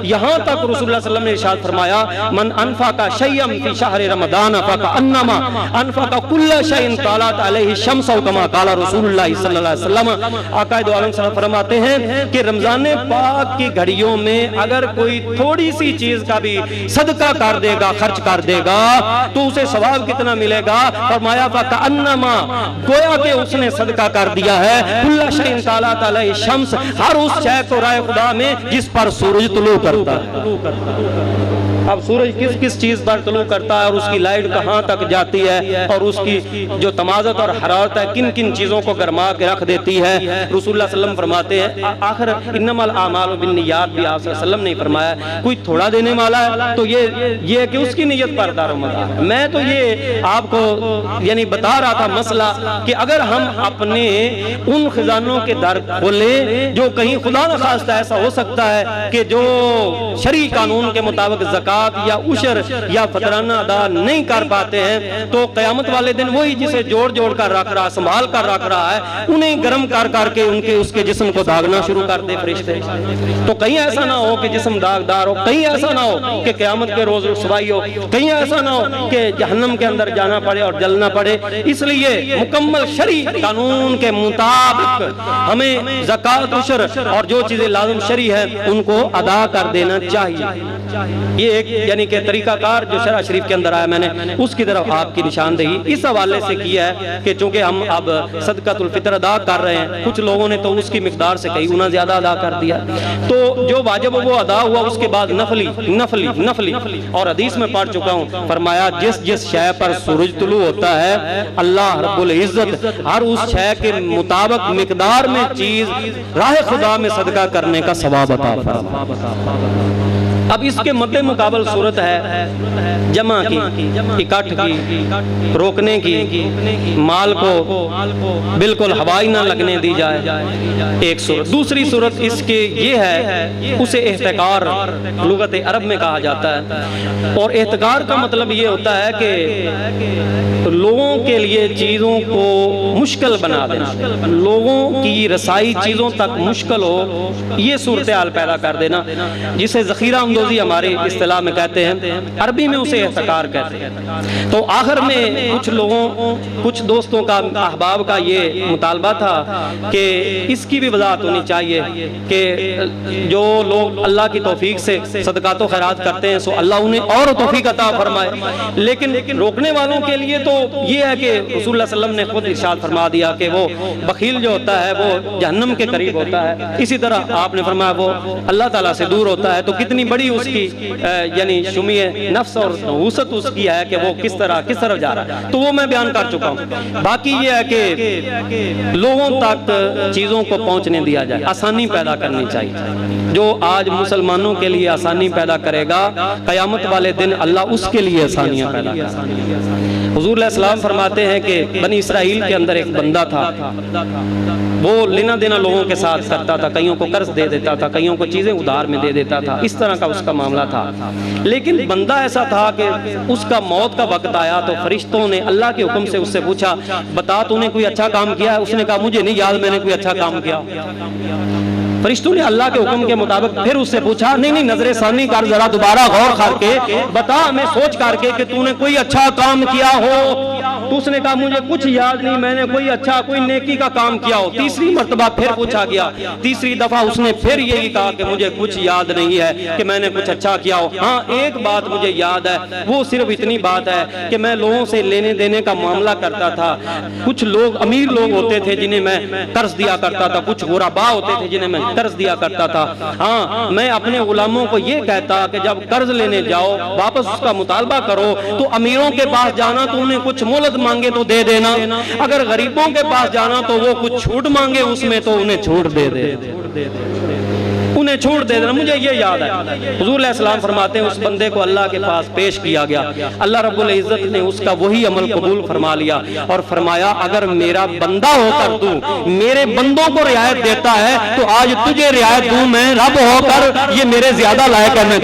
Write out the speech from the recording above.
यहाँ तक रसूलुल्लाह सल्लल्लाहु अलैहि वसल्लम ने इरशाद फरमाया, मन अनफाका शय्यम फी शहर रमदान फका अन्नमा अनफाका कुल्ल शयइन तालत अलैहि शम्स औ कमा काला रसूलुल्लाह सल्लल्लाहु अलैहि वसल्लम। आकाए दो आलम सल्लल्लाहु फरमाते हैं कि रमजान पाक की घड़ियों में अगर कोई थोड़ी सी चीज का भी सदका कर देगा, खर्च कर देगा, तो उसे सवाब कितना मिलेगा? फरमाया फका अन्नमा, गोया कि उसने सदका कर दिया है कुल्ल शयइन तालत अलैहि शम्स, हर उस शय को राय खुदा में जिस पर सूरज तुलू करता है। अब सूरज किस किस चीज पर तुलू करता है और उसकी लाइट कहाँ तक जाती है और उसकी जो तमाज़त और हरारत है किन किन चीजों को गरमा के रख देती है। रसूलुल्लाह सल्लल्लाहु अलैहि वसल्लम फरमाते हैं, आखिर इन्नमल आमालु बिन्नियात भी आप वसल्लम ने फरमाया, कोई थोड़ा देने वाला है तो ये है कि उसकी नीयत पर दारोमदार। मैं तो ये आपको यानी बता रहा था मसला कि अगर हम अपने उन खजानों के दर खोले जो कहीं खुदा न खास्ता ऐसा हो सकता है कि जो शरई कानून के मुताबिक ज़कात या उशर या फतराना अदा नहीं कर पाते हैं, तो क़यामत वाले दिन वही जिसे जोड़ जोड़ कर रख रहा, संभाल कर रख रहा है, उन्हें गर्म कर करके उनके उसके जिस्म को दागना शुरू कर दे फरिश्ते। तो कहीं ऐसा ना हो कि जिस्म दागदार हो, कहीं ऐसा ना हो कि क़यामत के रोज रुसवाई हो, कहीं ऐसा ना हो कि जहन्नम के अंदर जाना पड़े और जलना पड़े। इसलिए मुकम्मल शरई कानून के मुताबिक हमें ज़कात, उशर और जो चीजें लाज़िम शरई है उनको अदा कर देना चाहिए। ये एक यानी कि तरीकाकार जो शरअ शरीफ के अंदर आया, मैंने उसकी तरफ आपकी निशानदेही इस हवाले से किया है कि चूंकि हम अब सदकातुल फितर अदा कर रहे हैं, कुछ लोगों ने तो उसकी मिकदार से कई गुना ज्यादा अदा कर दिया, तो जो वाजिब वो अदा हुआ, उसके बाद नफली नफली नफली और हदीस में पढ़ चुका हूँ, फरमाया जिस जिस शय पर सूरज तुलू होता है अल्लाह रब्बुल इज्जत हर उस शय के मुताबिक मिकदार में चीज राह खुदा में सदका करने का सवाब अता फरमाता। अब इसके मद्दे मुकाबल सूरत है जमा की, इकट्ठ की, रोकने की, माल को बिल्कुल हवाई ना लगने दी जाए, एक सूरत। दूसरी सूरत इसके ये है, उसे एहतिकार लुगत अरब में कहा जाता है, और एहतिकार का मतलब ये होता है कि लोगों के लिए चीज़ों को मुश्किल बना देना, लोगों की रसाई चीज़ों तक मुश्किल हो, ये सूरत हाल पैदा कर देना, जिसे ज़ख़ीरा अंदोज़ी हमारे इस्तिलाह में कहते हैं, अरबी में उसे एहतिकार कहते हैं। तो आखिर में कुछ लोगों, कुछ दोस्तों का, अहबाब का ये मुतालबा था कि इसकी भी वजाहत होनी चाहिए कि जो लोग अल्लाह की तौफीक से सदकात व खैरात करते हैं सो अल्लाह उन्हें और तौफीक अता फरमाए, लेकिन रोकने वालों के लिए तो ये है कि रसूलुल्लाह सल्लल्लाहु अलैहि वसल्लम ने खुद इरशाद फरमा दिया कि वो बखील जो होता है वो जहन्नम के करीब होता है। इसी तरह आपने फरमाया वो अल्लाह ताला से दूर होता है। तो कितनी बड़ी उसकी यानी शुमिय नफ्स और नहूसत उसकी है कि वो किस तरह जा रहा है, तो वो मैं बयान कर चुका हूँ। बाकी ये है कि लोगों तक चीज़ों को पहुँचने दिया जाए, आसानी पैदा करनी चाहिए। जो आज मुसलमानों के लिए आसानी पैदा करेगा, क़यामत वाले दिन अल्लाह उसके लिए आसानियाँ पैदा करेगा। हुज़ूर अलैहिस्सलाम फरमाते हैं कि बनी इसराइल के अंदर एक बंदा था, वो लेना देना लोगों के साथ करता था, कईयों को कर्ज दे देता था, कईयों को चीज़ें उधार में दे देता था, इस तरह का उसका मामला था। लेकिन बंदा ऐसा था कि उसका मौत का वक्त आया तो फरिश्तों ने अल्लाह के हुक्म से उससे पूछा, बता तूने कोई अच्छा काम किया है? उसने कहा मुझे नहीं याद मैंने कोई अच्छा काम किया। फरिश्तों ने अल्लाह के हुक्म के मुताबिक फिर उससे पूछा, नहीं नजरे सानी कर, जरा दोबारा गौर करके बता, हमें सोच करके कि तूने कोई अच्छा काम किया हो। तो उसने कहा मुझे कुछ याद नहीं, मैंने कोई अच्छा कोई नेकी का काम किया हो। तीसरी मर्तबा फिर पूछा गया, तीसरी दफा उसने फिर यही कहा कि मुझे कुछ याद नहीं है कि मैंने कुछ अच्छा किया हो। हाँ एक बात मुझे याद है, वो सिर्फ इतनी बात है कि मैं लोगों से लेने देने का मामला करता था। कुछ लोग अमीर लोग होते थे जिन्हें मैं कर्ज दिया करता था, कुछ गुरबा होते थे जिन्हें मैं कर्ज दिया करता था। हाँ मैं अपने गुलामों को ये कहता कि जब कर्ज लेने जाओ वापस उसका मुतालबा करो तो अमीरों के पास जाना तो उन्हें कुछ मोहलत मांगे तो दे देना, अगर गरीबों के पास जाना तो वो कुछ छूट मांगे उसमें तो उन्हें छूट दे उन्हें छूट दे देना। मुझे ये याद है हुजूर अलैहिस्सलाम फरमाते हैं उस बंदे को अल्लाह के पास पेश किया गया, अल्लाह रब्बुल इज्जत ने उसका वही अमल कबूल फरमा लिया और फरमाया अगर मेरा बंदा होकर तू मेरे बंदों को रियायत देता है तो आज तुझे रियायत दूं मैं रब होकर, ये मेरे ज्यादा लायक है।